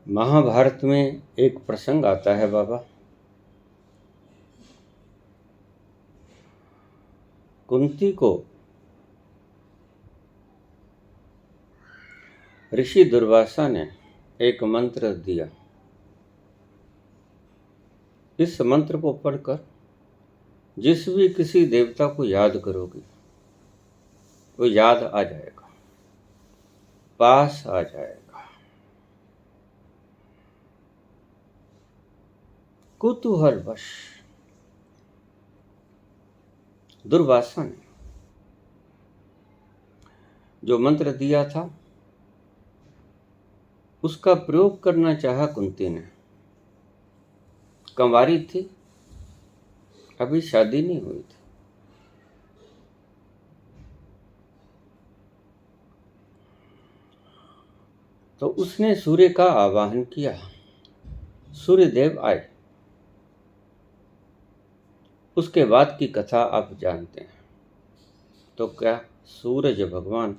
महाभारत में एक प्रसंग आता है बाबा। कुंती को ऋषि दुर्वासा ने एक मंत्र दिया। इस मंत्र को पढ़कर जिस भी किसी देवता को याद करोगे वो याद आ जाएगा, पास आ जाएगा। कुतूहलवश दुर्वासा ने जो मंत्र दिया था उसका प्रयोग करना चाहा कुंती ने। कंवारी थी, अभी शादी नहीं हुई थी। तो उसने सूर्य का आवाहन किया। सूर्यदेव आए। उसके बाद की कथा आप जानते हैं। तो क्या सूरज भगवान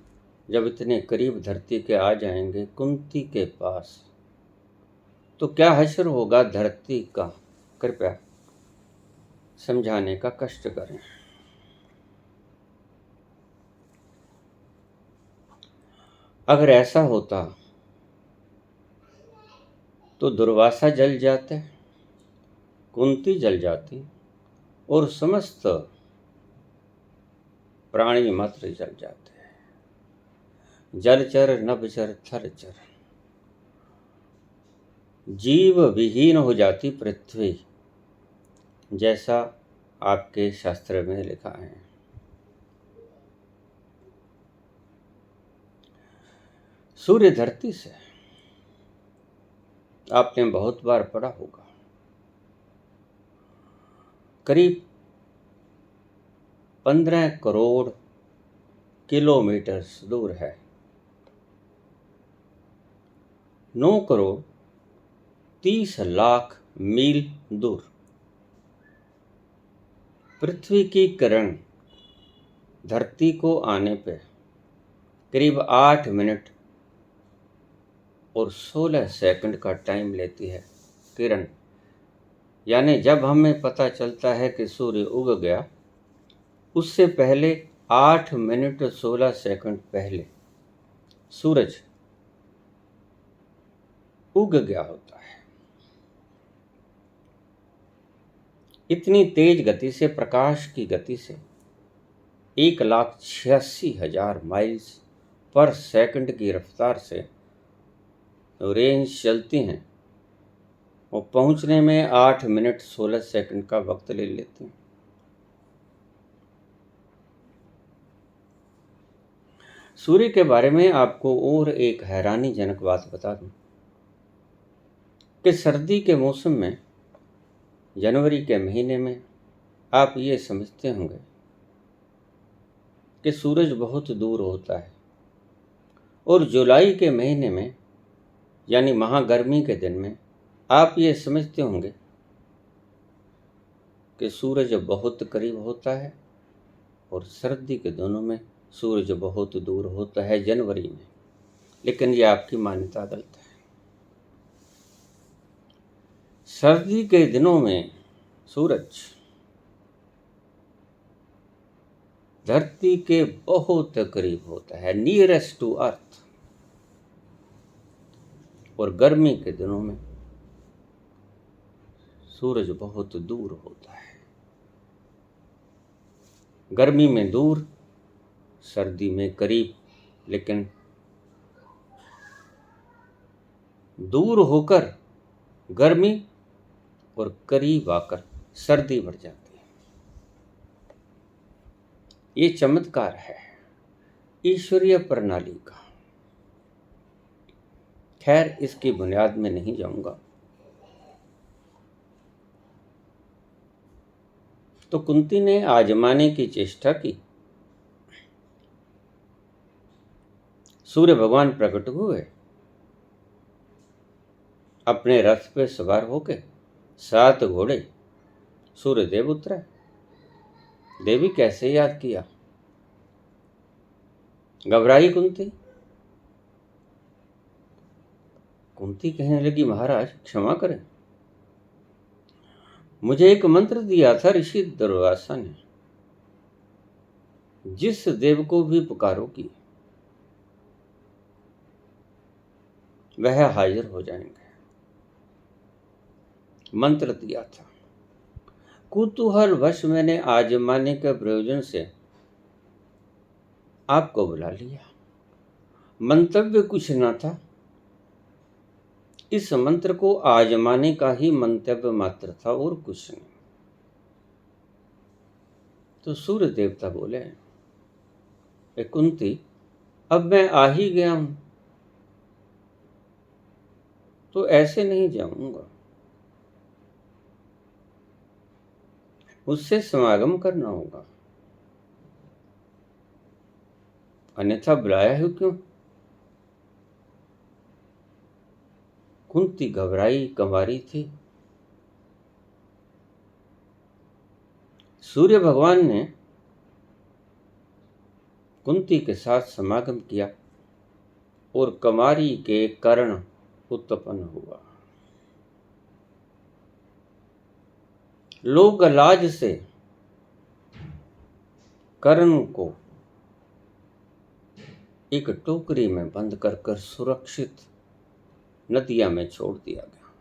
जब इतने करीब धरती के आ जाएंगे कुंती के पास, तो क्या हश्र होगा धरती का? कृपया समझाने का कष्ट करें। अगर ऐसा होता तो दुर्वासा जल जाते, कुंती जल जाती और समस्त प्राणी मात्र जल जाते। जलचर नभचर थरचर, जीव विहीन हो जाती पृथ्वी, जैसा आपके शास्त्र में लिखा है। सूर्य धरती से आपने बहुत बार पढ़ा होगा, करीब 15 करोड़ किलोमीटर दूर है। 9 करोड़ 30 लाख मील दूर। पृथ्वी की किरण धरती को आने पे करीब 8 मिनट और 16 सेकंड का टाइम लेती है किरण। यानी जब हमें पता चलता है कि सूर्य उग गया, उससे पहले 8 मिनट 16 सेकंड पहले सूरज उग गया होता है। इतनी तेज गति से, प्रकाश की गति से 1,86,000 माइल्स पर सेकंड की रफ्तार से रेंज चलती हैं और पहुंचने में 8 मिनट 16 सेकंड का वक्त ले लेती हैं। सूर्य के बारे में आपको और एक हैरानीजनक बात बता दूं कि सर्दी के मौसम में, जनवरी के महीने में, आप ये समझते होंगे कि सूरज बहुत दूर होता है, और जुलाई के महीने में यानी महागर्मी के दिन में आप ये समझते होंगे कि सूरज बहुत करीब होता है, और सर्दी के दिनों में सूरज बहुत दूर होता है, जनवरी में। लेकिन ये आपकी मान्यता गलत है। सर्दी के दिनों में सूरज धरती के बहुत करीब होता है, नियरेस्ट टू अर्थ। और गर्मी के दिनों में सूरज बहुत दूर होता है। गर्मी में दूर, सर्दी में करीब। लेकिन दूर होकर गर्मी और करीब आकर सर्दी बढ़ जाती है। ये चमत्कार है ईश्वरीय प्रणाली का। खैर, इसकी बुनियाद में नहीं जाऊंगा। तो कुंती ने आजमाने की चेष्टा की। सूर्य भगवान प्रकट हुए, अपने रथ पे सवार होके 7 घोड़े। सूर्यदेव उतरे। देवी कैसे याद किया? घबराई कुंती। कुंती कहने लगी, महाराज क्षमा करें, मुझे एक मंत्र दिया था ऋषि दुर्वासा ने, जिस देव को भी पुकारोगी वह हाजिर हो जाएंगे। मंत्र दिया था, कुतूहल वश मैंने आजमाने के प्रयोजन से आपको बुला लिया। मंतव्य कुछ न था, इस मंत्र को आजमाने का ही मंतव्य मात्र था और कुछ नहीं। तो सूर्य देवता बोले, ए कुंती, अब मैं आ ही गया हूं तो ऐसे नहीं जाऊंगा, मुझसे समागम करना होगा, अन्यथा बुलाया है क्यों? कुंती घबराई कंवारी थी। सूर्य भगवान ने कुंती के साथ समागम किया और कंवारी के कर्ण उत्पन्न हुआ। लोग लाज से कर्ण को एक टोकरी में बंद कर सुरक्षित नदिया में छोड़ दिया गया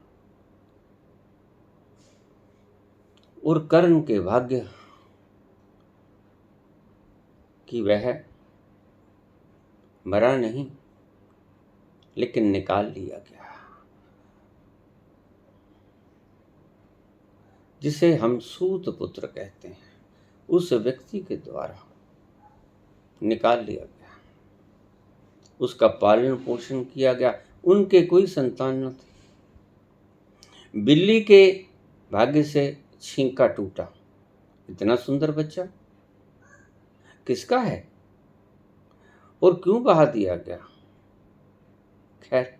और कर्ण के भाग्य कि वह मरा नहीं, लेकिन निकाल लिया गया, जिसे हम सूत पुत्र कहते हैं, उस व्यक्ति के द्वारा निकाल लिया गया। उसका पालन पोषण किया गया, उनके कोई संतान न थी। बिल्ली के भाग्य से छींका टूटा, इतना सुंदर बच्चा किसका है और क्यों बहा दिया गया? खैर,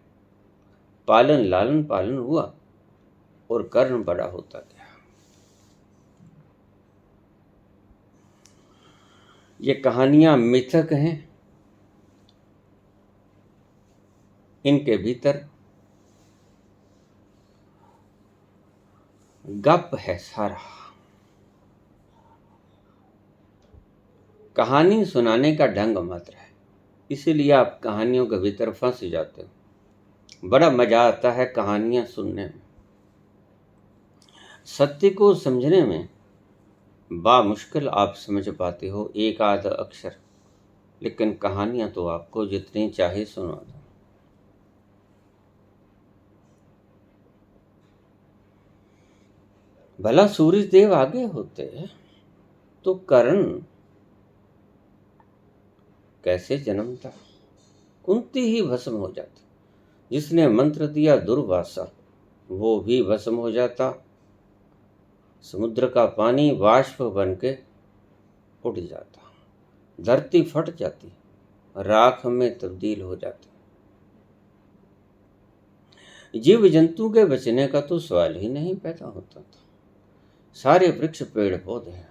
पालन लालन पालन हुआ और कर्ण बड़ा होता गया। ये कहानियां मिथक हैं, इनके भीतर गप है सारा। कहानी सुनाने का ढंग मात्र है, इसीलिए आप कहानियों के भीतर फंस जाते हो। बड़ा मजा आता है कहानियां सुनने में, सत्य को समझने में बामुश्किल आप समझ पाते हो एक आध अक्षर, लेकिन कहानियां तो आपको जितनी चाहे सुना दो। भला सूर्य देव आगे होते तो कर्ण कैसे जन्मता? कुंती ही भस्म हो जाती। जिसने मंत्र दिया दुर्वासा, वो भी भस्म हो जाता। समुद्र का पानी वाष्प बन के उड़ जाता, धरती फट जाती, राख में तब्दील हो जाती। जीव जंतु के बचने का तो सवाल ही नहीं पैदा होता था। सारे वृक्ष पेड़ पौधे,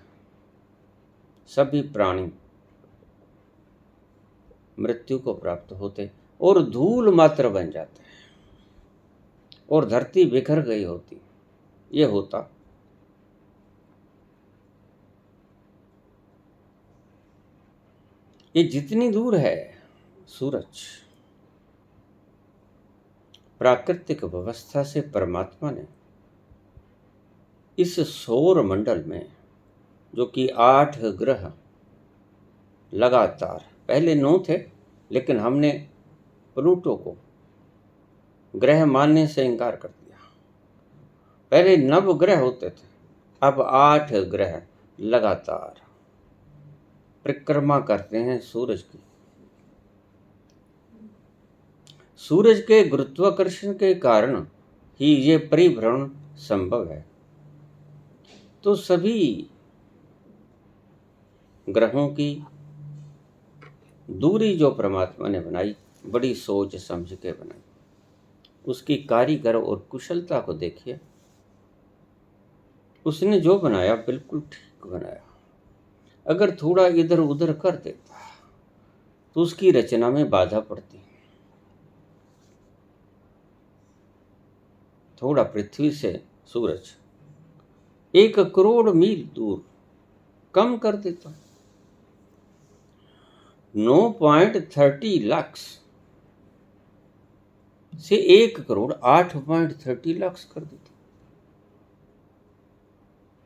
सभी प्राणी मृत्यु को प्राप्त होते और धूल मात्र बन जाते और धरती बिखर गई होती। ये होता। ये जितनी दूर है सूरज, प्राकृतिक व्यवस्था से परमात्मा ने इस सौर मंडल में, जो कि 8 ग्रह लगातार, पहले 9 थे लेकिन हमने प्लूटो को ग्रह मानने से इनकार कर दिया। पहले 9 ग्रह होते थे, अब 8 ग्रह लगातार परिक्रमा करते हैं सूरज की। सूरज के गुरुत्वाकर्षण के कारण ही ये परिभ्रमण संभव है। तो सभी ग्रहों की दूरी जो परमात्मा ने बनाई, बड़ी सोच समझ के बनाई। उसकी कारीगर और कुशलता को देखिए। उसने जो बनाया बिल्कुल ठीक बनाया। अगर थोड़ा इधर उधर कर देता तो उसकी रचना में बाधा पड़ती। थोड़ा पृथ्वी से सूरज 1 करोड़ मील दूर कम कर देता। 9.30 लाख से 1 करोड़ 8.30 लाख कर देता,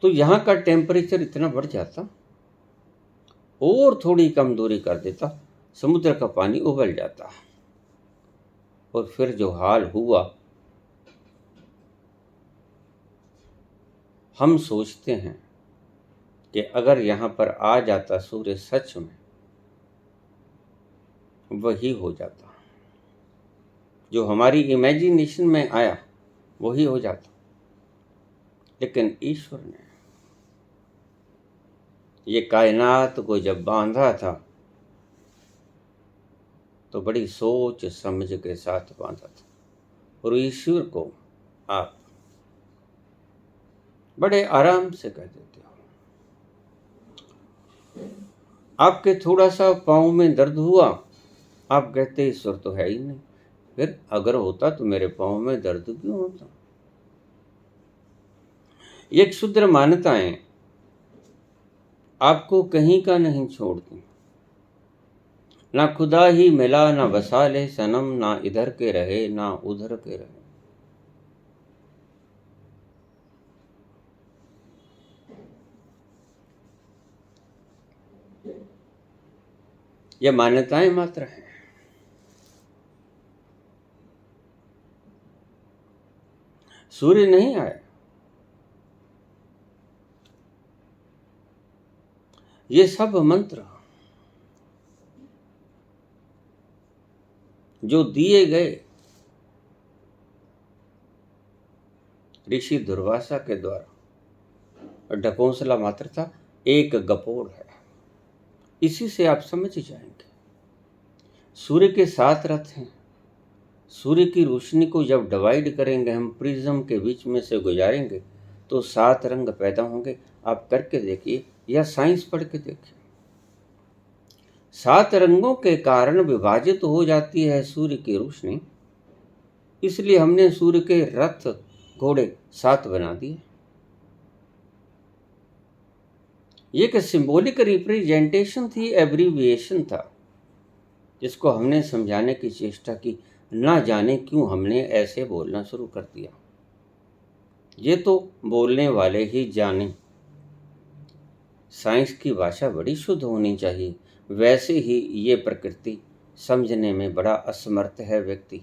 तो यहां का टेम्परेचर इतना बढ़ जाता। और थोड़ी कम दूरी कर देता, समुद्र का पानी उबल जाता। और फिर जो हाल हुआ, हम सोचते हैं कि अगर यहाँ पर आ जाता सूर्य, सच में वही हो जाता। जो हमारी इमेजिनेशन में आया वही हो जाता। लेकिन ईश्वर ने ये कायनात को जब बांधा था तो बड़ी सोच समझ के साथ बांधा था। और ईश्वर को आप बड़े आराम से कह देते हो। आपके थोड़ा सा पाँव में दर्द हुआ, आप कहते ईश्वर तो है ही नहीं। फिर अगर होता तो मेरे पाँव में दर्द क्यों होता? ये क्षुद्र मान्यताएं आपको कहीं का नहीं छोड़ती। ना खुदा ही मिला ना बसा ले सनम, ना इधर के रहे ना उधर के रहे। ये मान्यताएं मात्र हैं। सूर्य नहीं आया, ये सब मंत्र जो दिए गए ऋषि दुर्वासा के द्वारा, ढकोसला मात्र था, एक गपोड़ है। इसी से आप समझ जाएंगे। सूर्य के 7 रथ हैं। सूर्य की रोशनी को जब डिवाइड करेंगे, हम प्रिज्म के बीच में से गुजारेंगे तो 7 रंग पैदा होंगे। आप करके देखिए या साइंस पढ़ के देखिए। 7 रंगों के कारण विभाजित हो जाती है सूर्य की रोशनी। इसलिए हमने सूर्य के रथ घोड़े 7 बना दिए। ये एक सिंबॉलिक रिप्रेजेंटेशन थी, एब्रीविएशन था, जिसको हमने समझाने की चेष्टा की। ना जाने क्यों हमने ऐसे बोलना शुरू कर दिया। ये तो बोलने वाले ही जाने। साइंस की भाषा बड़ी शुद्ध होनी चाहिए। वैसे ही ये प्रकृति समझने में बड़ा असमर्थ है व्यक्ति।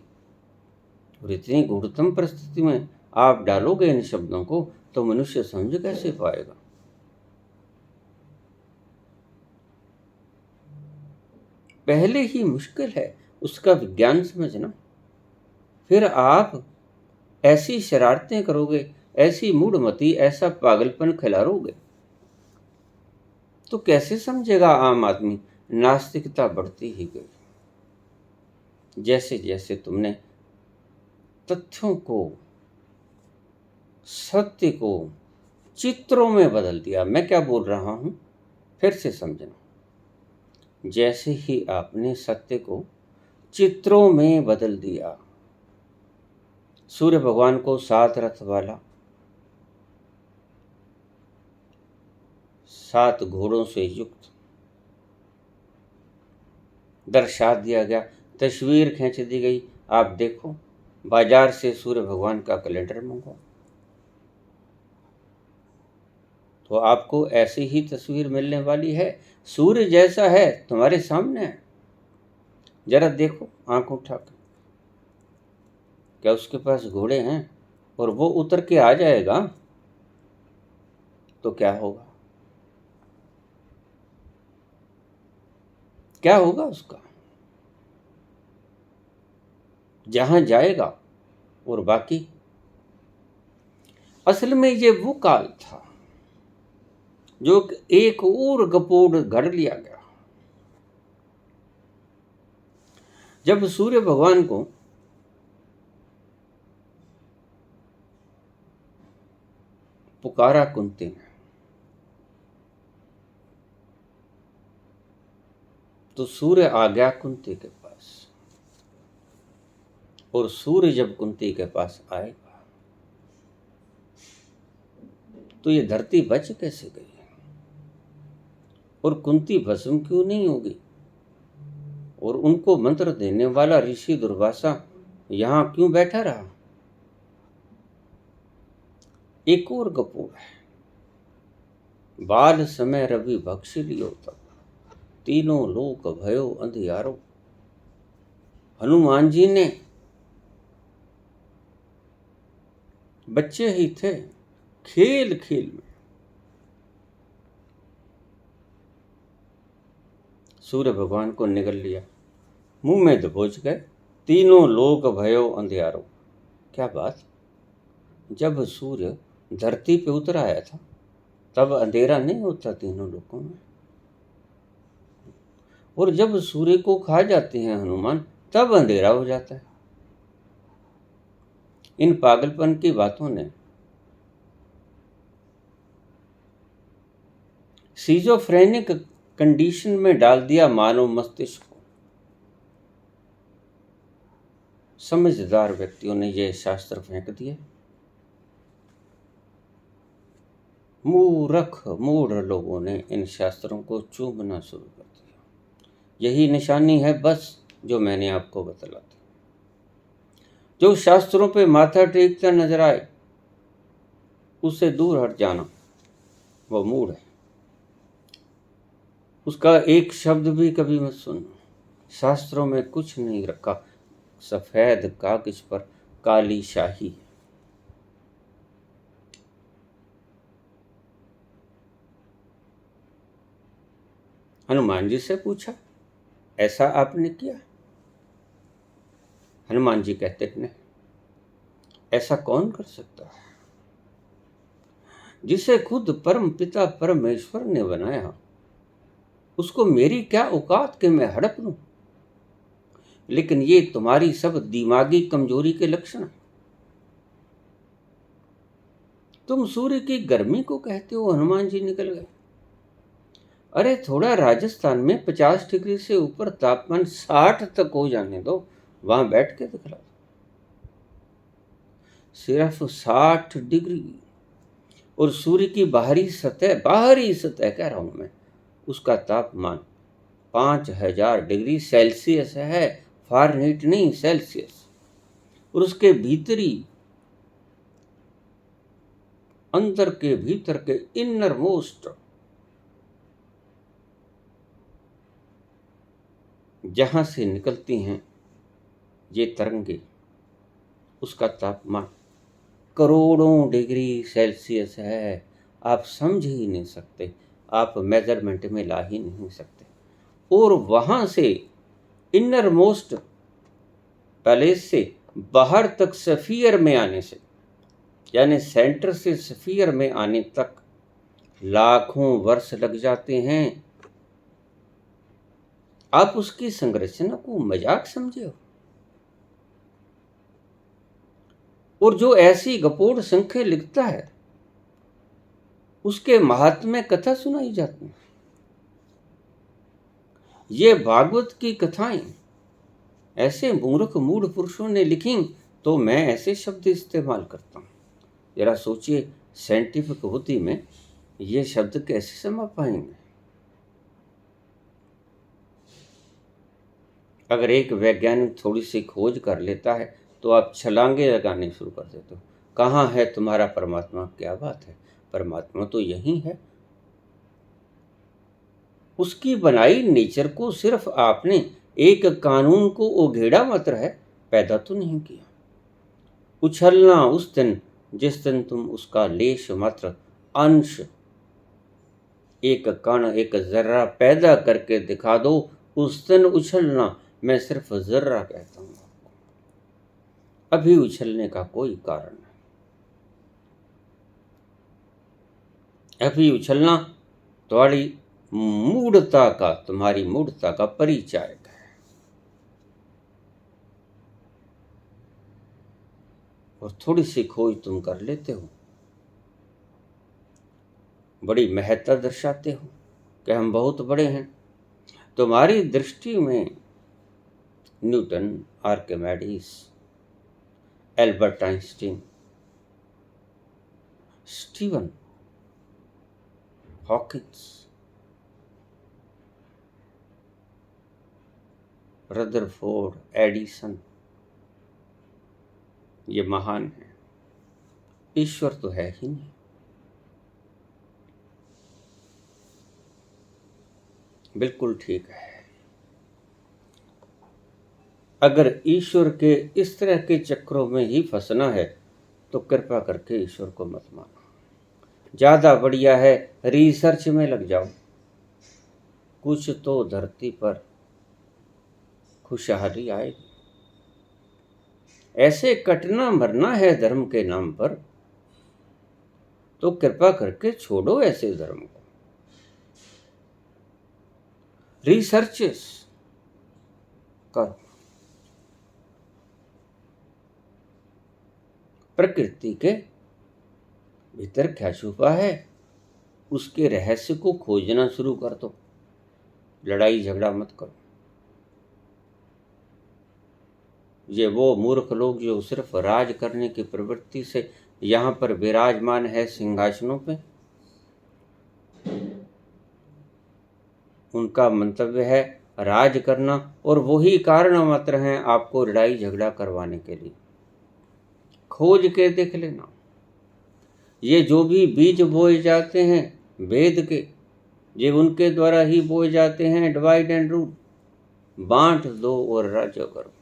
और इतनी गूढ़तम परिस्थिति में आप डालोगे इन शब्दों को तो मनुष्य समझ कैसे पाएगा? पहले ही मुश्किल है उसका विज्ञान समझना, फिर आप ऐसी शरारतें करोगे, ऐसी मूढ़मती, ऐसा पागलपन खिलारोगे तो कैसे समझेगा आम आदमी? नास्तिकता बढ़ती ही गई। जैसे जैसे तुमने तथ्यों को, सत्य को चित्रों में बदल दिया। मैं क्या बोल रहा हूं फिर से समझना। जैसे ही आपने सत्य को चित्रों में बदल दिया, सूर्य भगवान को 7 रथ वाला, 7 घोड़ों से युक्त दर्शा दिया गया, तस्वीर खींच दी गई। आप देखो, बाजार से सूर्य भगवान का कैलेंडर मंगवाओ तो आपको ऐसी ही तस्वीर मिलने वाली है। सूर्य जैसा है तुम्हारे सामने है, जरा देखो आंख उठा कर। क्या उसके पास घोड़े हैं और वो उतर के आ जाएगा तो क्या होगा? क्या होगा उसका? जहां जाएगा और बाकी। असल में ये वो काल था जो एक और गपोड़ गढ़ लिया गया। जब सूर्य भगवान को पुकारा कुंती ने तो सूर्य आ गया कुंती के पास। और सूर्य जब कुंती के पास आएगा तो ये धरती बच कैसे गई? और कुंती भस्म क्यों नहीं होगी? और उनको मंत्र देने वाला ऋषि दुर्वासा यहां क्यों बैठा रहा? एक और गपोड़ है। बाल समय रवि भक्ष लियो तब, तीनों लोक भयो अंधियारो। हनुमान जी ने बच्चे ही थे, खेल खेल में सूर्य भगवान को निगल लिया, मुंह में दबोच गए। तीनों लोक भयो अंधियारो। क्या बात! जब सूर्य धरती पे उतर आया था तब अंधेरा नहीं होता तीनों लोकों में, और जब सूर्य को खा जाते हैं हनुमान तब अंधेरा हो जाता है। इन पागलपन की बातों ने सिजोफ्रेनिक कंडीशन में डाल दिया मानव मस्तिष्क को। समझदार व्यक्तियों ने यह शास्त्र फेंक दिए, मूर्ख मूढ़ लोगों ने इन शास्त्रों को चूमना शुरू कर दिया। यही निशानी है बस जो मैंने आपको बतला दी। जो शास्त्रों पे माथा टेकता नजर आए उससे दूर हट जाना, वो मूढ़ है। उसका एक शब्द भी कभी मत सुनना। शास्त्रों में कुछ नहीं रखा, सफेद कागज पर काली शाही। हनुमान जी से पूछा, ऐसा आपने किया? हनुमान जी कहते नहीं, ऐसा कौन कर सकता है जिसे खुद परम पिता परमेश्वर ने बनाया, उसको मेरी क्या औकात कि मैं हड़प लूं? लेकिन ये तुम्हारी सब दिमागी कमजोरी के लक्षण है। तुम सूर्य की गर्मी को कहते हो। हनुमान जी निकल गए। अरे थोड़ा राजस्थान में 50 डिग्री से ऊपर तापमान 60 तक हो जाने दो, वहां बैठ के दिखला। सिर्फ 60 डिग्री, और सूर्य की बाहरी सतह कह रहा हूं मैं, उसका तापमान 5000 डिग्री सेल्सियस है, फारेनहीट नहीं, सेल्सियस। और उसके भीतरी अंदर के भीतर के इनर मोस्ट, जहां से निकलती हैं ये तरंगे, उसका तापमान करोड़ों डिग्री सेल्सियस है। आप समझ ही नहीं सकते, आप मेजरमेंट में ला ही नहीं सकते। और वहां से इनर मोस्ट पैलेस से बाहर तक सफियर में आने से, यानी सेंटर से सफियर में आने तक लाखों वर्ष लग जाते हैं। आप उसकी संरचना को मजाक समझे हो? और जो ऐसी गपोड़ संख्या लिखता है उसके महात्म्य कथा सुनाई जाती है। ये भागवत की कथाएं ऐसे मूर्ख मूढ़ पुरुषों ने लिखी, तो मैं ऐसे शब्द इस्तेमाल करता हूं। जरा सोचिए, साइंटिफिक बुद्धि में ये शब्द कैसे समा पाएंगे? अगर एक वैज्ञानिक थोड़ी सी खोज कर लेता है तो आप छलांगे लगाने शुरू कर देते हो। कहाँ है तुम्हारा परमात्मा? क्या बात है, परमात्मा तो यही है। उसकी बनाई नेचर को सिर्फ आपने एक कानून को उघेड़ा मात्र है, पैदा तो नहीं किया। उछलना उस दिन जिस दिन तुम उसका लेश मात्र अंश, एक कण, एक जर्रा पैदा करके दिखा दो, उस दिन उछलना। मैं सिर्फ जर्रा कहता हूं, अभी उछलने का कोई कारण नहीं। अभी उछलना तुम्हारी मूढ़ता का परिचायक है। और थोड़ी सी खोज तुम कर लेते हो, बड़ी महत्ता दर्शाते हो कि हम बहुत बड़े हैं। तुम्हारी दृष्टि में Newton, Archimedes, Albert Einstein, Steven Hawkins, Rutherford, Edison, ये महान है। ईश्वर तो है ही नहीं। बिल्कुल ठीक है। अगर ईश्वर के इस तरह के चक्रों में ही फंसना है तो कृपा करके ईश्वर को मत मानो। ज़्यादा बढ़िया है रिसर्च में लग जाओ, कुछ तो धरती पर खुशहाली आएगी। ऐसे कटना मरना है धर्म के नाम पर, तो कृपा करके छोड़ो ऐसे धर्म को। रिसर्चेस करो। प्रकृति के भीतर क्या छुपा है उसके रहस्य को खोजना शुरू कर दो। लड़ाई झगड़ा मत करो। ये वो मूर्ख लोग जो सिर्फ राज करने की प्रवृत्ति से यहाँ पर विराजमान है सिंहासनों पे, उनका मंतव्य है राज करना, और वही कारण मात्र हैं आपको लड़ाई झगड़ा करवाने के लिए। खोज के देख लेना, ये जो भी बीज बोए जाते हैं वेद के, ये उनके द्वारा ही बोए जाते हैं। डिवाइड एंड रूल, बांट दो और राज्य करो।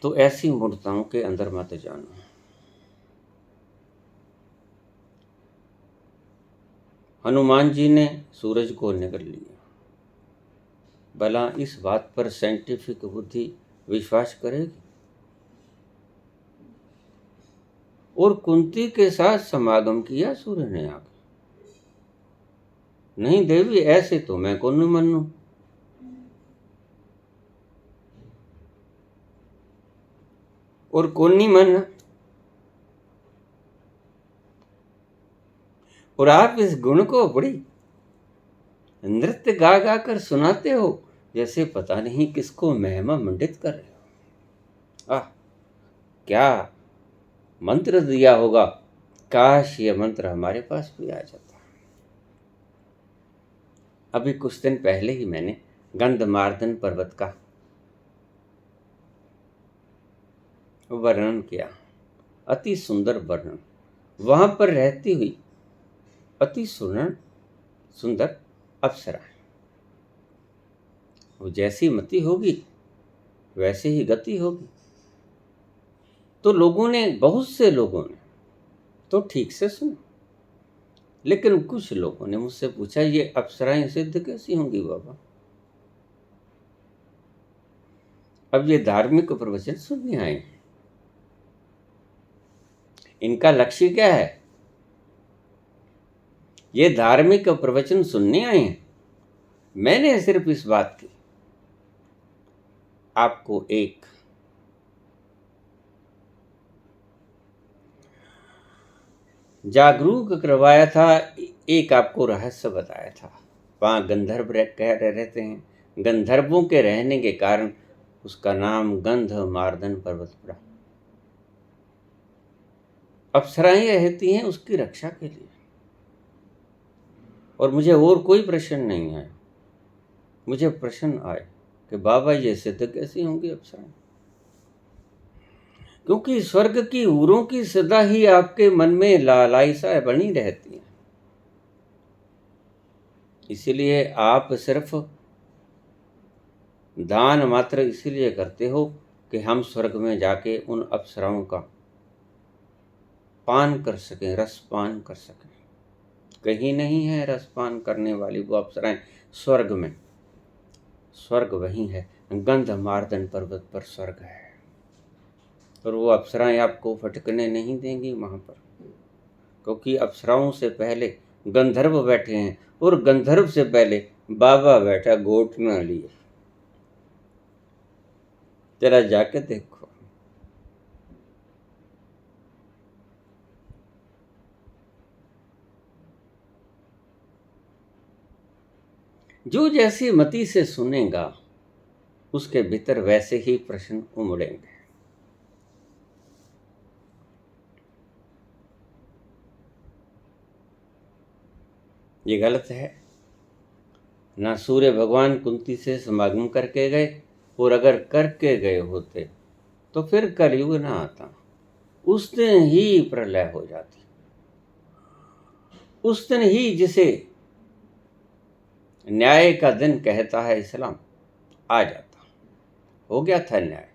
तो ऐसी मूर्ताओं के अंदर मत जाना। हनुमान जी ने सूरज को निगल लिया, भला इस बात पर साइंटिफिक बुद्धि विश्वास करेगी? और कुंती के साथ समागम किया सूर्य ने आकर। नहीं देवी, ऐसे तो मैं को नहीं मानू। और कौन नहीं मानना? और आप इस गुण को बड़ी नृत्य गा गा कर सुनाते हो, जैसे पता नहीं किसको महिमा मंडित कर रहे हो। क्या मंत्र दिया होगा, काश ये मंत्र हमारे पास भी आ जाता। अभी कुछ दिन पहले ही मैंने गंधमार्दन पर्वत का वर्णन किया, अति सुंदर वर्णन। वहां पर रहती हुई अति सुंदर अप्सरा, वो जैसी मति होगी वैसे ही गति होगी। तो बहुत से लोगों ने तो ठीक से सुना, लेकिन कुछ लोगों ने मुझसे पूछा ये अप्सराएं सिद्ध कैसी होंगी बाबा? अब ये धार्मिक प्रवचन सुनने आए हैं, इनका लक्ष्य क्या है? ये धार्मिक प्रवचन सुनने आए हैं। मैंने सिर्फ इस बात की आपको एक जागरूक करवाया था, एक आपको रहस्य बताया था। वहाँ गंधर्व रहते हैं, गंधर्वों के रहने के कारण उसका नाम गंधमार्दन पर्वत पड़ा। अप्सराएं रहती हैं उसकी रक्षा के लिए। और मुझे और कोई प्रश्न नहीं आया, मुझे प्रश्न आए कि बाबा ये सिद्ध कैसी होंगी अप्सराएं? क्योंकि स्वर्ग की हूरों की सदा ही आपके मन में लालसा बनी रहती है। इसलिए आप सिर्फ दान मात्र इसीलिए करते हो कि हम स्वर्ग में जाके उन अप्सराओं का पान कर सकें, रस पान कर सकें। कहीं नहीं है रस पान करने वाली वो अप्सराएं स्वर्ग में। स्वर्ग वहीं है, गंधमार्दन पर्वत पर स्वर्ग है। और वो अप्सराएं आपको फटकने नहीं देंगी वहां पर, क्योंकि अप्सराओं से पहले गंधर्व बैठे हैं, और गंधर्व से पहले बाबा बैठा घोटना लिए। जरा जाके देखो। जो जैसी मति से सुनेगा उसके भीतर वैसे ही प्रश्न उमड़ेंगे। ये गलत है। ना सूर्य भगवान कुंती से समागम करके गए, और अगर करके गए होते तो फिर कलयुग ना आता, उस दिन ही प्रलय हो जाती। उस दिन ही जिसे न्याय का दिन कहता है इस्लाम, आ जाता। हो गया था न्याय,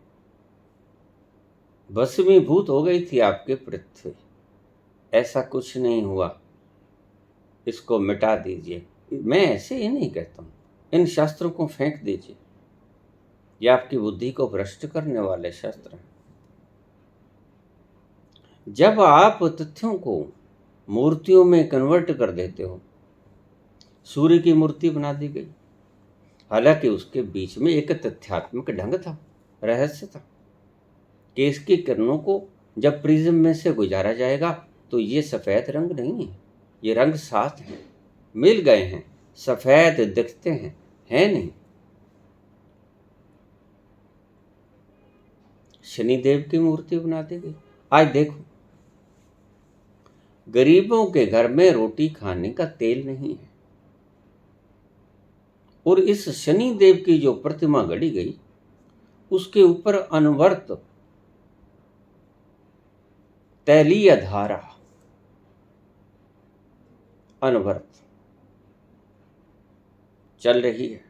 भस्मीभूत हो गई थी आपकी पृथ्वी। ऐसा कुछ नहीं हुआ, इसको मिटा दीजिए। मैं ऐसे ही नहीं कहता हूं, इन शास्त्रों को फेंक दीजिए। ये आपकी बुद्धि को भ्रष्ट करने वाले शास्त्र हैं। जब आप तथ्यों को मूर्तियों में कन्वर्ट कर देते हो, सूर्य की मूर्ति बना दी गई, हालांकि उसके बीच में एक तथ्यात्मक ढंग था, रहस्य था कि इसकी किरणों को जब प्रिज्म में से गुजारा जाएगा तो ये सफ़ेद रंग नहीं है, ये रंग साथ है, मिल गए हैं, सफ़ेद दिखते हैं, है नहीं। शनिदेव की मूर्ति बना दी गई। आज देखो, गरीबों के घर में रोटी खाने का तेल नहीं है, और इस शनि देव की जो प्रतिमा गढ़ी गई उसके ऊपर अनवर्त तैलीय धारा अनवर्त चल रही है।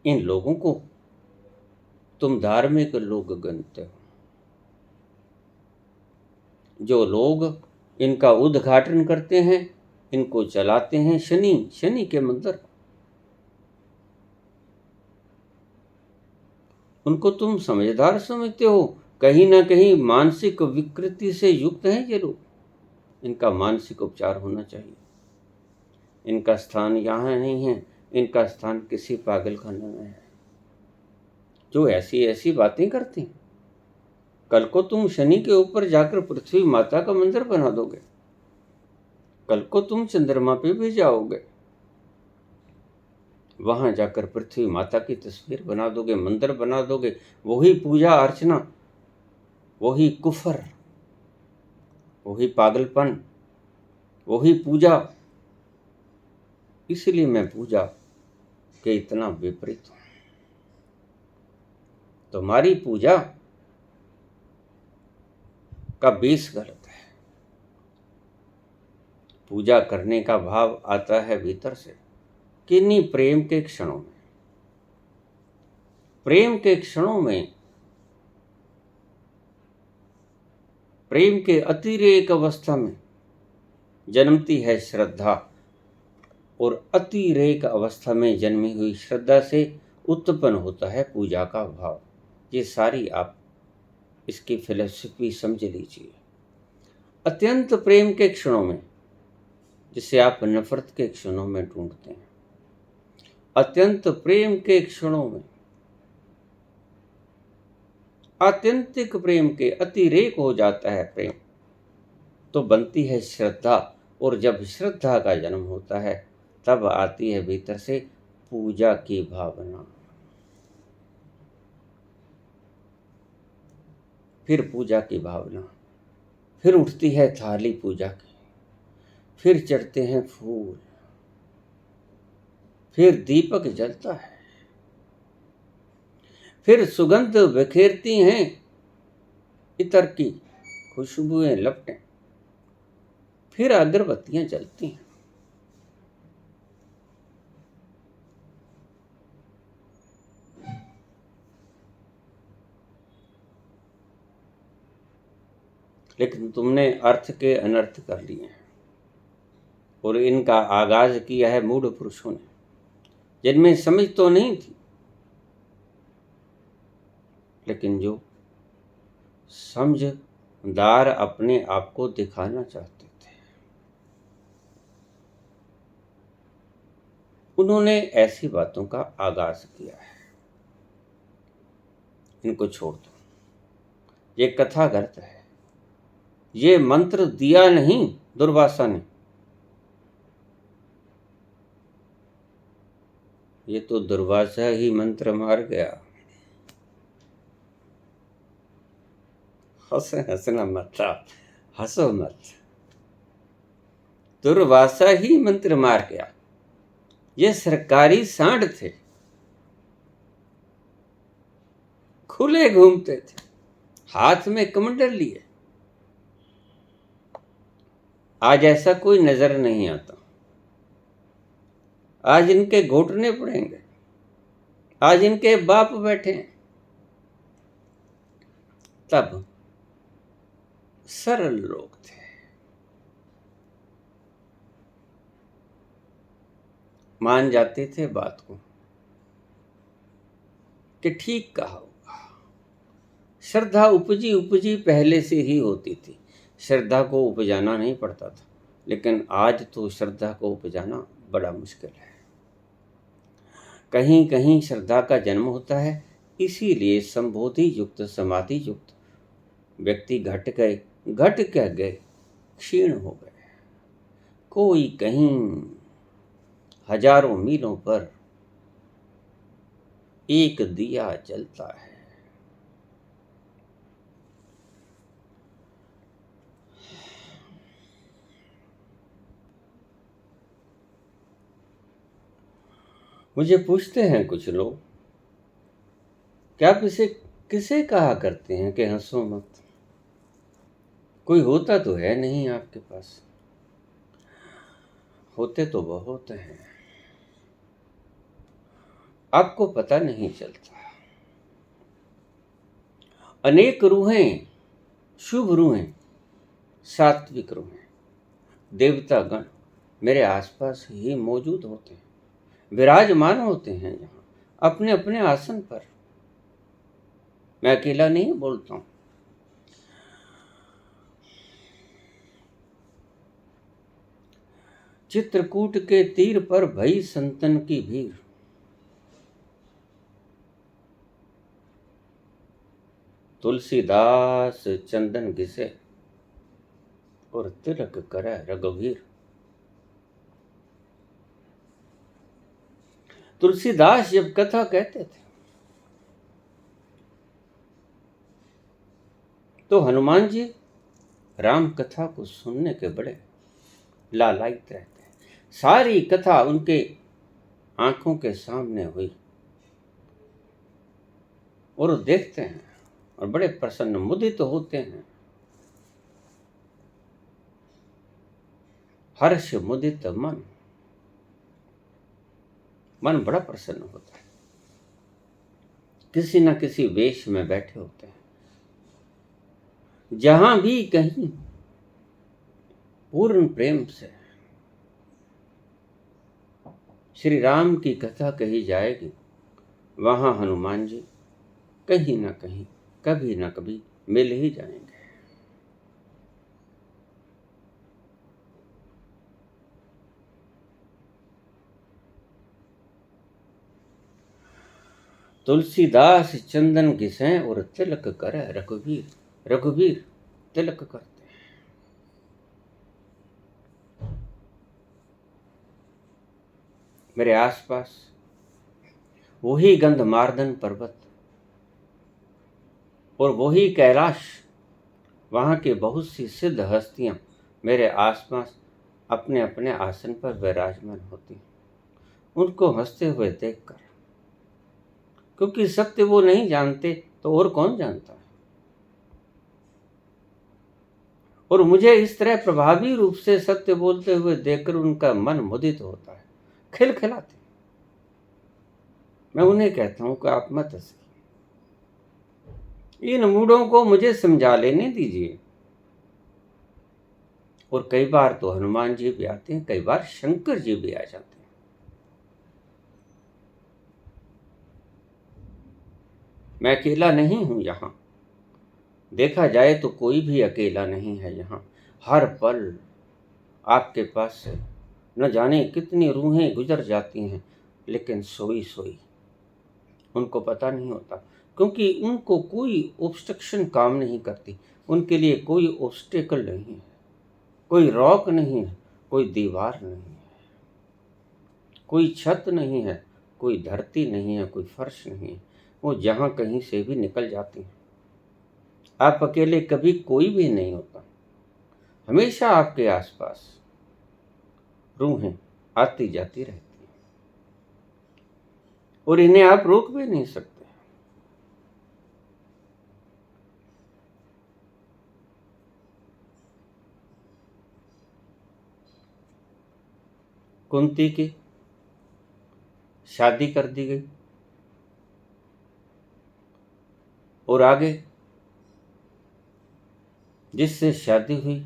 इन लोगों को तुम धार्मिक लोग गणते हो। जो लोग इनका उद्घाटन करते हैं, इनको चलाते हैं शनि के मंदिर, उनको तुम समझदार समझते हो। कहीं ना कहीं मानसिक विकृति से युक्त हैं ये लोग, इनका मानसिक उपचार होना चाहिए। इनका स्थान यहाँ नहीं है, इनका स्थान किसी पागलखाने में है जो ऐसी ऐसी बातें करते हैं। कल को तुम शनि के ऊपर जाकर पृथ्वी माता का मंदिर बना दोगे, कल को तुम चंद्रमा पे भी जाओगे, वहां जाकर पृथ्वी माता की तस्वीर बना दोगे, मंदिर बना दोगे, वही पूजा अर्चना, वही कुफर, वही पागलपन, वही पूजा। इसलिए मैं पूजा के इतना विपरीत हूं। तुम्हारी पूजा का बेस गलत है। पूजा करने का भाव आता है भीतर से, किन्हीं प्रेम के क्षणों में। प्रेम के क्षणों में, प्रेम के अतिरेक अवस्था में जन्मती है श्रद्धा, और अतिरेक अवस्था में जन्मी हुई श्रद्धा से उत्पन्न होता है पूजा का भाव। ये सारी आप इसकी फिलॉसफी समझ लीजिए। अत्यंत प्रेम के क्षणों में, जिसे आप नफरत के क्षणों में ढूंढते हैं, अत्यंत प्रेम के क्षणों में, आत्यंतिक प्रेम के अतिरेक हो जाता है प्रेम, तो बनती है श्रद्धा। और जब श्रद्धा का जन्म होता है तब आती है भीतर से पूजा की भावना। फिर पूजा की भावना, फिर उठती है थाली पूजा की, फिर चढ़ते हैं फूल, फिर दीपक जलता है, फिर सुगंध बिखेरती हैं इत्र की खुशबुएं लपटें, फिर अगरबत्तियां जलती हैं। लेकिन तुमने अर्थ के अनर्थ कर लिए हैं, और इनका आगाज किया है मूढ़ पुरुषों ने, जिनमें समझ तो नहीं थी, लेकिन जो समझदार अपने आप को दिखाना चाहते थे, उन्होंने ऐसी बातों का आगाज किया है। इनको छोड़ दो, ये कथा गलत है। ये मंत्र दिया नहीं दुर्वासा ने, ये तो दुर्वासा ही मंत्र मार गया। हंसना मत, हंसो मत। दुर्वासा ही मंत्र मार गया। ये सरकारी सांड थे, खुले घूमते थे, हाथ में कमंडल लिए। आज ऐसा कोई नजर नहीं आता। आज इनके घुटने पड़ेंगे। आज इनके बाप बैठे हैं। तब सरल लोग थे। मान जाते थे बात को कि ठीक कहा होगा। श्रद्धा उपजी उपजी पहले से ही होती थी। श्रद्धा को उपजाना नहीं पड़ता था, लेकिन आज तो श्रद्धा को उपजाना बड़ा मुश्किल है। कहीं कहीं श्रद्धा का जन्म होता है, इसीलिए संबोधि युक्त समाधि युक्त व्यक्ति घट गए, क्षीण हो गए। कोई कहीं हजारों मीलों पर एक दिया जलता है। मुझे पूछते हैं कुछ लोग, क्या आप इसे किसे कहा करते हैं कि हंसो मत? कोई होता तो है नहीं आपके पास। होते तो बहुत हैं, आपको पता नहीं चलता। अनेक रूहें, शुभ रूहें, सात्विक रूहें, देवता गण मेरे आसपास ही मौजूद होते हैं, विराजमान होते हैं यहाँ अपने अपने आसन पर। मैं अकेला नहीं बोलता हूं। चित्रकूट के तीर पर भई संतन की भीड़, तुलसीदास चंदन घिसे और तिलक करे रघुवीर। तुलसीदास जब कथा कहते थे तो हनुमान जी राम कथा को सुनने के बड़े लालायित रहते हैं। सारी कथा उनके आंखों के सामने हुई और देखते हैं और बड़े प्रसन्न मुदित होते हैं। हर्ष मुदित मन बड़ा प्रसन्न होता है। किसी न किसी वेश में बैठे होते हैं। जहां भी कहीं पूर्ण प्रेम से श्री राम की कथा कही जाएगी, वहां हनुमान जी कहीं ना कहीं कभी ना कभी मिल ही जाएंगे। तुलसीदास चंदन घिसें और तिलक करे रघुवीर। रघुवीर तिलक करते हैं। मेरे आसपास वही गंधमार्दन पर्वत और वही कैलाश, वहां के बहुत सी सिद्ध हस्तियां मेरे आसपास अपने अपने आसन पर विराजमान होती। उनको हंसते हुए देखकर, क्योंकि सत्य वो नहीं जानते तो और कौन जानता है। और मुझे इस तरह प्रभावी रूप से सत्य बोलते हुए देखकर उनका मन मुदित होता है, खिलखिलाते। मैं उन्हें कहता हूं कि आप मत हंसिए, इन मूढ़ों को मुझे समझा लेने दीजिए। और कई बार तो हनुमान जी भी आते हैं, कई बार शंकर जी भी आ जाते हैं। मैं अकेला नहीं हूं यहां। देखा जाए तो कोई भी अकेला नहीं है यहां। हर पल आपके पास से न जाने कितनी रूहें गुजर जाती हैं, लेकिन सोई सोई उनको पता नहीं होता, क्योंकि उनको कोई ऑब्स्ट्रक्शन काम नहीं करती। उनके लिए कोई ऑब्स्टेकल नहीं है, कोई रॉक नहीं है, कोई दीवार नहीं है, कोई छत नहीं है, कोई धरती नहीं है, कोई फर्श नहीं है। वो जहां कहीं से भी निकल जाती हैं। आप अकेले कभी कोई भी नहीं होता, हमेशा आपके आसपास रूहें आती जाती रहती हैं और इन्हें आप रोक भी नहीं सकते। कुंती की शादी कर दी गई और आगे जिससे शादी हुई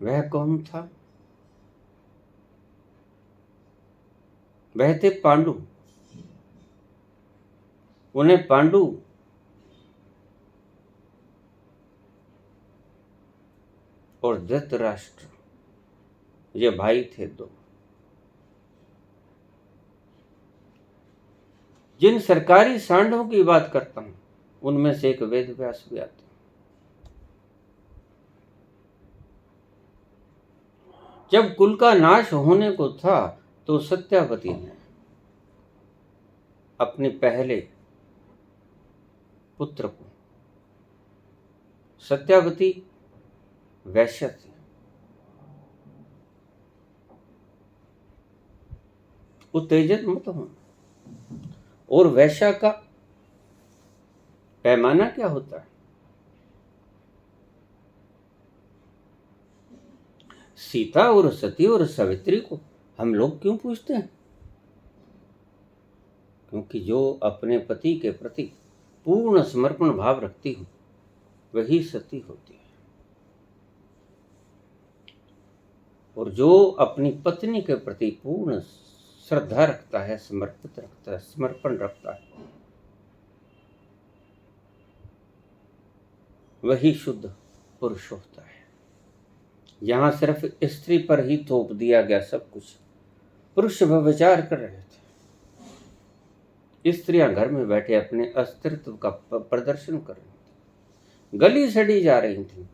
वह कौन था? वह थे पांडु। उन्हें पांडु और धृतराष्ट्र ये भाई थे दो। जिन सरकारी सांडों की बात करता हूं उनमें से एक वेद व्यास भी आते हैं। जब कुल का नाश होने को था तो सत्यावती ने अपने पहले पुत्र को, सत्यावती वैश्य थी, उत्तेजित मत हो। और वैश्या का पैमाना क्या होता है? सीता और सती और सावित्री को हम लोग क्यों पूछते हैं? क्योंकि जो अपने पति के प्रति पूर्ण समर्पण भाव रखती हो वही सती होती है, और जो अपनी पत्नी के प्रति पूर्ण श्रद्धा रखता है, समर्पित रखता है, समर्पण रखता है, वही शुद्ध पुरुष होता है। यहां सिर्फ स्त्री पर ही थोप दिया गया सब कुछ। पुरुष व्यभिचार कर रहे थे, स्त्रियां घर में बैठे अपने अस्तित्व का प्रदर्शन कर रही थी, गली सड़ी जा रही थी।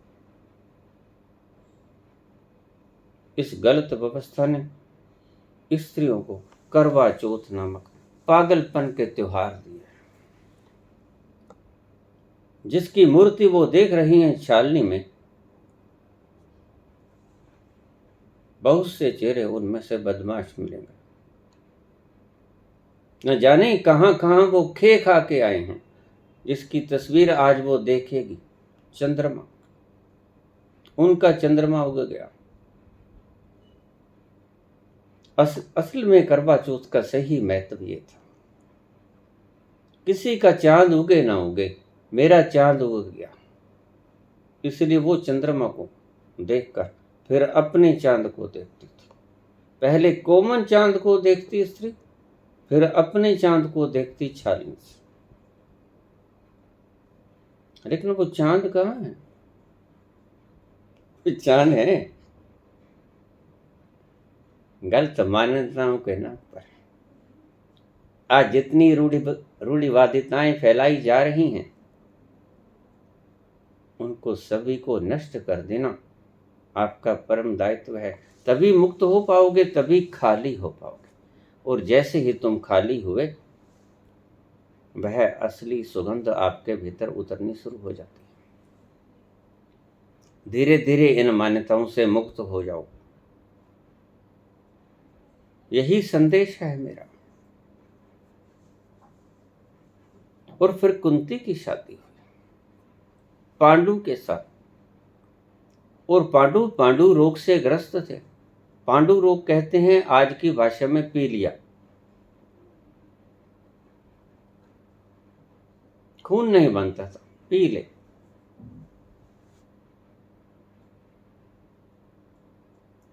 इस गलत व्यवस्था ने स्त्रियों को करवा चौथ नामक पागलपन के त्योहार दिए, जिसकी मूर्ति वो देख रही हैं छालनी में। बहुत से चेहरे उनमें से बदमाश मिलेंगे, न जाने कहां कहां वो खे खा के आए हैं, जिसकी तस्वीर आज वो देखेगी। चंद्रमा, उनका चंद्रमा उग गया। असल में करवा चौथ का सही महत्व ये था, किसी का चांद उगे ना उगे, मेरा चांद उग गया। इसलिए वो चंद्रमा को देखकर फिर अपने चांद को देखती थी। पहले कोमन चांद को देखती स्त्री, फिर अपने चांद को देखती छालनी से। लेकिन वो चांद कहाँ है? चांद है गलत मान्यताओं के नाम पर। आज जितनी रूढ़िवादिताएं फैलाई जा रही हैं उनको सभी को नष्ट कर देना आपका परम दायित्व है। तभी मुक्त हो पाओगे, तभी खाली हो पाओगे। और जैसे ही तुम खाली हुए वह असली सुगंध आपके भीतर उतरनी शुरू हो जाती है। धीरे धीरे इन मान्यताओं से मुक्त हो जाओ, यही संदेश है मेरा। और फिर कुंती की शादी हुई पांडु के साथ, और पांडु रोग से ग्रस्त थे। पांडु रोग कहते हैं आज की भाषा में पीलिया। खून नहीं बनता था, पीले।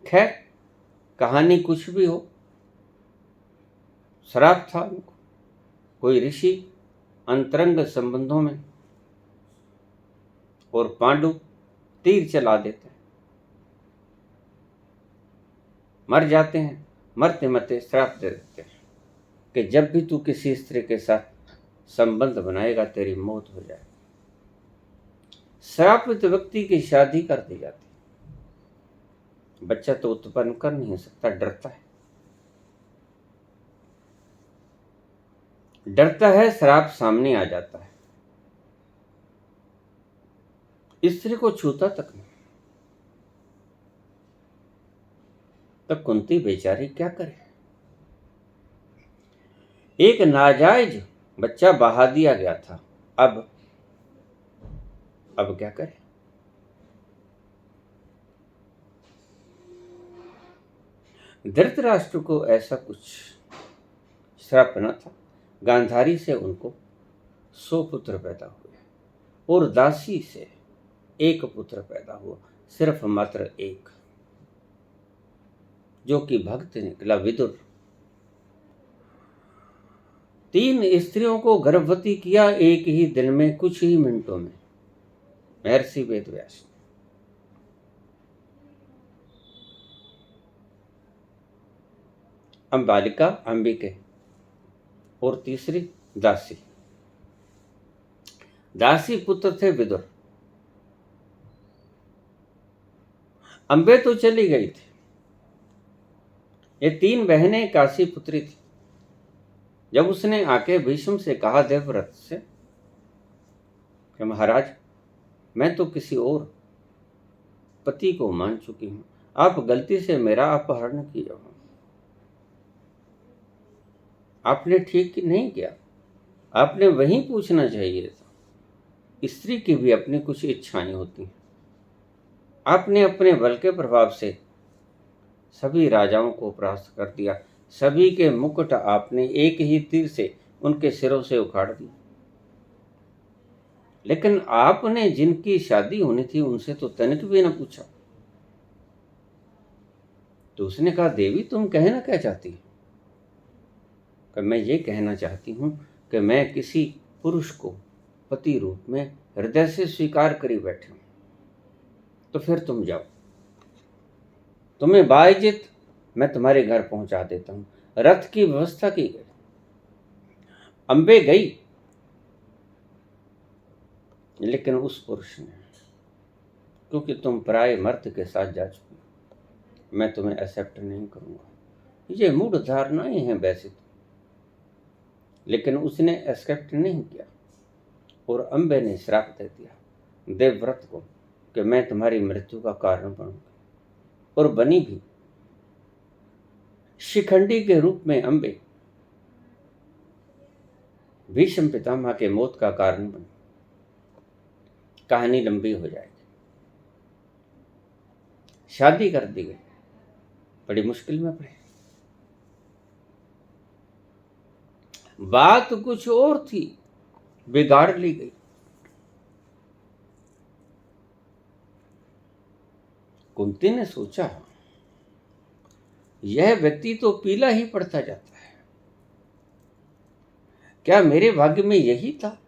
खैर कहानी कुछ भी हो, श्राप था उनको। कोई ऋषि अंतरंग संबंधों में, और पांडु तीर चला देते हैं, मर जाते हैं। मरते मरते श्राप दे देते हैं कि जब भी तू किसी स्त्री के साथ संबंध बनाएगा तेरी मौत हो जाए। श्रापित व्यक्ति की शादी कर दी जाती। बच्चा तो उत्पन्न कर नहीं सकता, डरता है। डरता है, श्राप सामने आ जाता है। स्त्री को छूता तक नहीं। तो कुंती बेचारी क्या करे। एक नाजायज बच्चा बहा दिया गया था, अब क्या करे। धृतराष्ट्र को ऐसा कुछ श्राप न था। गांधारी से उनको 100 पुत्र पैदा हुए और दासी से 1 पुत्र पैदा हुआ, सिर्फ मात्र 1, जो कि भक्त निकला, विदुर। 3 स्त्रियों को गर्भवती किया एक ही दिन में, कुछ ही मिनटों में, महर्षि वेदव्यास। अंबालिका, अंबिके, और तीसरी दासी। दासी पुत्र थे विदुर। अंबे तो चली गई थी। ये 3 बहनें काशी पुत्री थी। जब उसने आके भीष्म से कहा, देवव्रत से, कि महाराज मैं तो किसी और पति को मान चुकी हूं, आप गलती से मेरा अपहरण किए हो, आपने ठीक नहीं किया, आपने वहीं पूछना चाहिए था। स्त्री की भी अपनी कुछ इच्छाएं होती हैं। आपने अपने बल के प्रभाव से सभी राजाओं को परास्त कर दिया, सभी के मुकुट आपने एक ही तीर से उनके सिरों से उखाड़ दिया, लेकिन आपने जिनकी शादी होनी थी उनसे तो तनिक भी न पूछा। तो उसने कहा, देवी तुम कहना क्या चाहती हो? कि मैं ये कहना चाहती हूं कि मैं किसी पुरुष को पति रूप में हृदय से स्वीकार करी बैठी हूं। तो फिर तुम जाओ, तुम्हें बाइज्जत मैं तुम्हारे घर पहुंचा देता हूं। रथ की व्यवस्था की गई। अंबे गई, लेकिन उस पुरुष ने, क्योंकि तुम पराये मर्द के साथ जा चुकी, मैं तुम्हें एक्सेप्ट नहीं करूंगा। ये मूढ़ धारणाएं हैं वैसे तो, लेकिन उसने एक्सेप्ट नहीं किया और अंबे ने श्राप दे दिया देवव्रत को कि मैं तुम्हारी मृत्यु का कारण बनूंगी, और बनी भी। शिखंडी के रूप में अंबे भीष्म पितामह के मौत का कारण बनी। कहानी लंबी हो जाएगी। शादी कर दी गई, बड़ी मुश्किल में पड़े। बात कुछ और थी, बिगाड़ ली गई। कुंती ने सोचा, यह व्यक्ति तो पीला ही पड़ता जाता है, क्या मेरे भाग्य में यही था?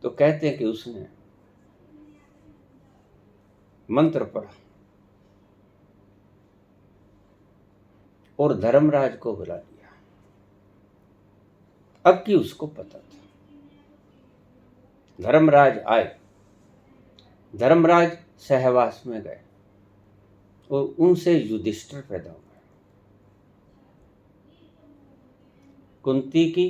तो कहते हैं कि उसने मंत्र पढ़ा और धर्मराज को बुला लिया। अब कि उसको पता था। धर्मराज आए, धर्मराज सहवास में गए और उनसे युधिष्ठिर पैदा हुए। कुंती की,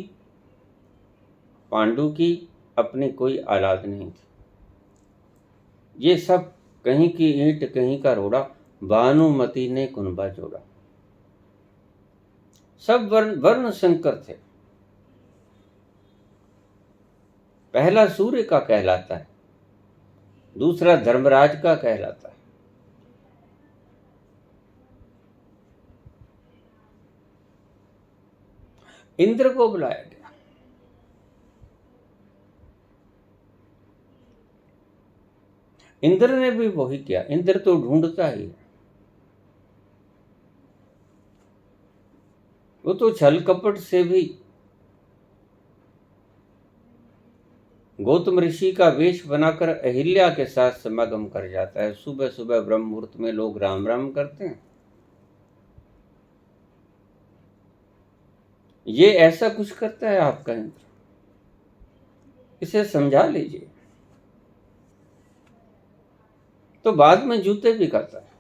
पांडु की अपनी कोई औलाद नहीं थी। ये सब कहीं की ईंट कहीं का रोड़ा, भानुमति ने कुनबा जोड़ा। सब वर्ण शंकर थे। पहला सूर्य का कहलाता है, दूसरा धर्मराज का कहलाता है। इंद्र को बुलाया गया। इंद्र ने भी वही किया। इंद्र तो ढूंढता ही है, वो तो छल कपट से भी गौतम ऋषि का वेश बनाकर अहिल्या के साथ समागम कर जाता है। सुबह सुबह ब्रह्म मुहूर्त में लोग राम राम करते हैं। ये ऐसा कुछ करता है आपका इंद्र, इसे समझा लीजिए। तो बाद में जूते भी खाता है,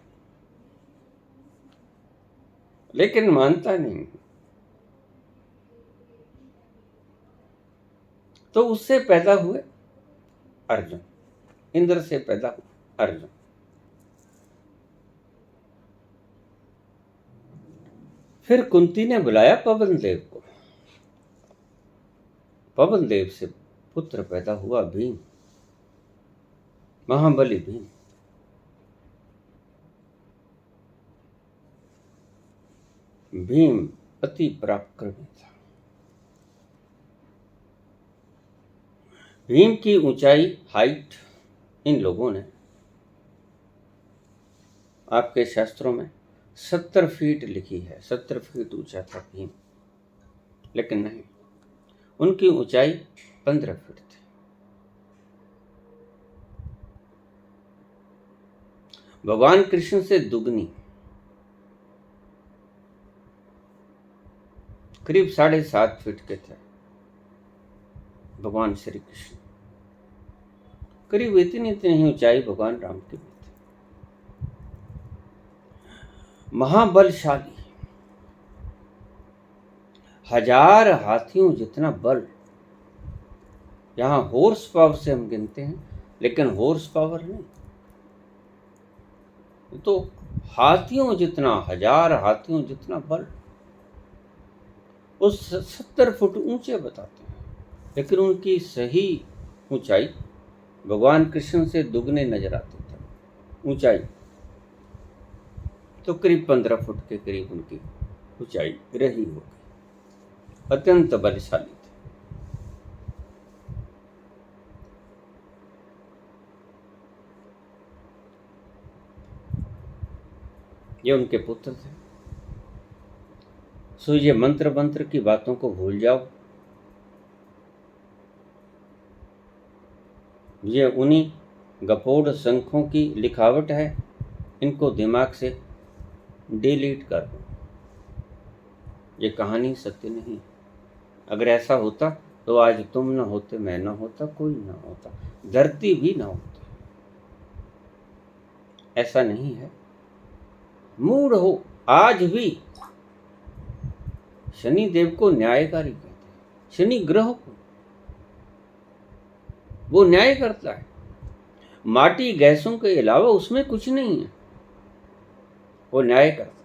लेकिन मानता नहीं। तो उससे पैदा हुए अर्जुन, इंद्र से पैदा हुए। अर्जुन। फिर कुंती ने बुलाया पवन देव को। पवन देव से पुत्र पैदा हुआ भीम, महाबली भीम। भीम अति पराक्रमी था। भीम की ऊंचाई, हाइट, इन लोगों ने आपके शास्त्रों में 70 फीट लिखी है। 70 फीट ऊंचा था भीम, लेकिन नहीं, उनकी ऊंचाई 15 फीट थी। भगवान कृष्ण से दुगनी, करीब 7.5 फीट के थे भगवान श्री कृष्ण। करीब इतनी ही ऊंचाई भगवान राम की भी थी। महाबलशाली, 1000 हाथियों जितना बल। यहां हॉर्स पावर से हम गिनते हैं, लेकिन हॉर्स पावर नहीं, तो हाथियों जितना, 1000 हाथियों जितना बल। उस 70 फुट ऊंचे बताते हैं, लेकिन उनकी सही ऊंचाई भगवान कृष्ण से दुगने नजर आती थी ऊंचाई। तो करीब 15 फुट के करीब उनकी ऊंचाई रही होगी। अत्यंत बलशाली थे। ये उनके पुत्र थे। सो ये मंत्र की बातों को भूल जाओ। ये उन्हीं गपोड़ शंखों की लिखावट है, इनको दिमाग से डिलीट कर दो। ये कहानी सत्य नहीं। अगर ऐसा होता तो आज तुम ना होते, मैं ना होता, कोई ना होता, धरती भी ना होती। ऐसा नहीं है। मूड हो आज भी। शनि देव को न्यायकारी कहते हैं, शनि ग्रह को। वो न्याय करता है। माटी गैसों के अलावा उसमें कुछ नहीं है, वो न्याय करता है।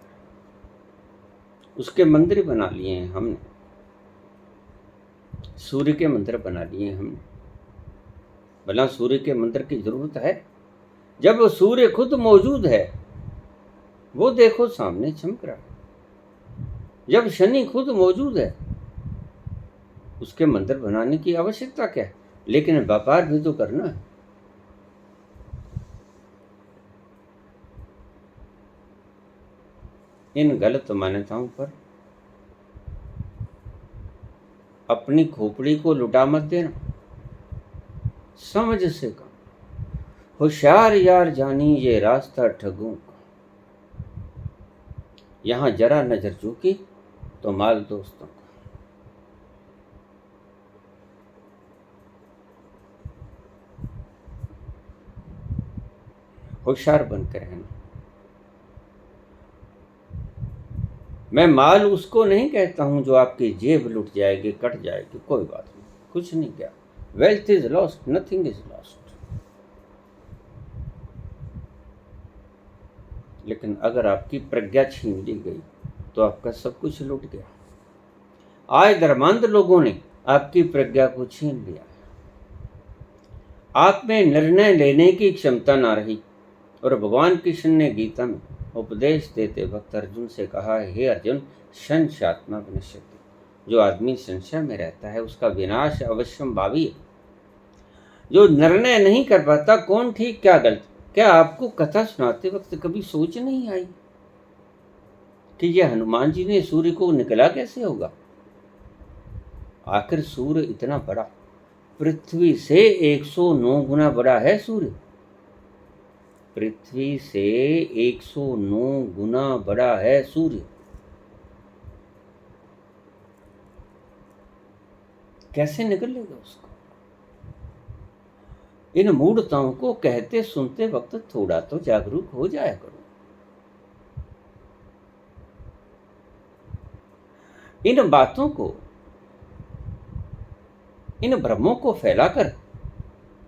उसके मंदिर बना लिए हैं हमने, सूर्य के मंदिर बना लिए हैं हमने। भला सूर्य के मंदिर की जरूरत है? जब सूर्य खुद मौजूद है, वो देखो सामने चमक रहा है। जब शनि खुद मौजूद है, उसके मंदिर बनाने की आवश्यकता क्या है? लेकिन व्यापार भी तो करना है। इन गलत मान्यताओं पर अपनी खोपड़ी को लुटा मत देना। समझ से काम। होशियार यार जानी ये रास्ता ठगों का। यहां जरा नजर चूकी तो माल दोस्तों का। होशियार बनकर रहना। मैं माल उसको नहीं कहता हूं जो आपकी जेब लुट जाएगी, कट जाएगी, कोई बात नहीं, कुछ नहीं क्या। Wealth is lost, nothing is lost. लेकिन अगर आपकी प्रज्ञा छीन ली गई तो आपका सब कुछ लुट गया। आए धर्मांध लोगों ने आपकी प्रज्ञा को छीन लिया। आप में निर्णय लेने की क्षमता ना रही। और भगवान कृष्ण ने गीता में उपदेश देते वक्त अर्जुन से कहा, हे अर्जुन, संशयात्मा विनश्यति। जो आदमी संशय में रहता है उसका विनाश अवश्यम भावी है। जो निर्णय नहीं कर पाता कौन ठीक क्या गलत। क्या आपको कथा सुनाते वक्त कभी सोच नहीं आई कि यह हनुमान जी ने सूर्य को निकला कैसे होगा? आखिर सूर्य इतना बड़ा, पृथ्वी से 109 गुना बड़ा है सूर्य। पृथ्वी से 109 गुना बड़ा है सूर्य। कैसे निकल लेगा उसको? इन मूढ़ताओं को कहते सुनते वक्त थोड़ा तो जागरूक हो जाया करो। इन बातों को, इन भ्रमों को फैलाकर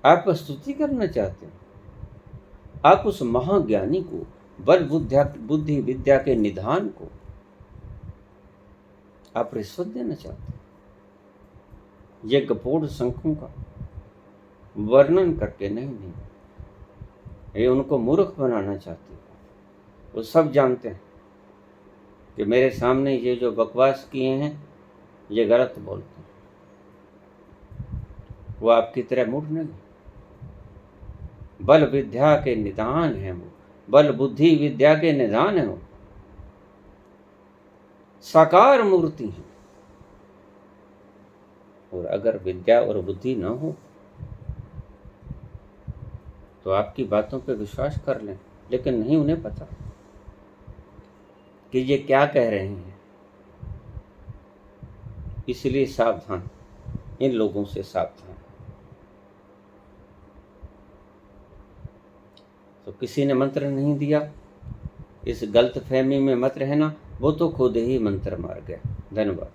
आप स्तुति करना चाहते हो। आप उस महाज्ञानी को, बल बुद्धि विद्या के निधान को आप रिश्वत देना चाहते हैं। ये कपोड़ शंखों का वर्णन करके नहीं, ये उनको मूर्ख बनाना चाहते हैं। वो सब जानते हैं कि मेरे सामने ये जो बकवास किए हैं ये गलत बोलते हैं। वो आपकी तरह मूर्ख नहीं, बल विद्या के निदान है वो, बल बुद्धि विद्या के निदान है वो, साकार मूर्ति है। और अगर विद्या और बुद्धि न हो तो आपकी बातों पे विश्वास कर लें, लेकिन नहीं, उन्हें पता कि ये क्या कह रहे हैं। इसलिए सावधान, इन लोगों से सावधान। तो किसी ने मंत्र नहीं दिया, इस गलत फहमी में मत रहना, वो तो खुद ही मंत्र मार गया। धन्यवाद।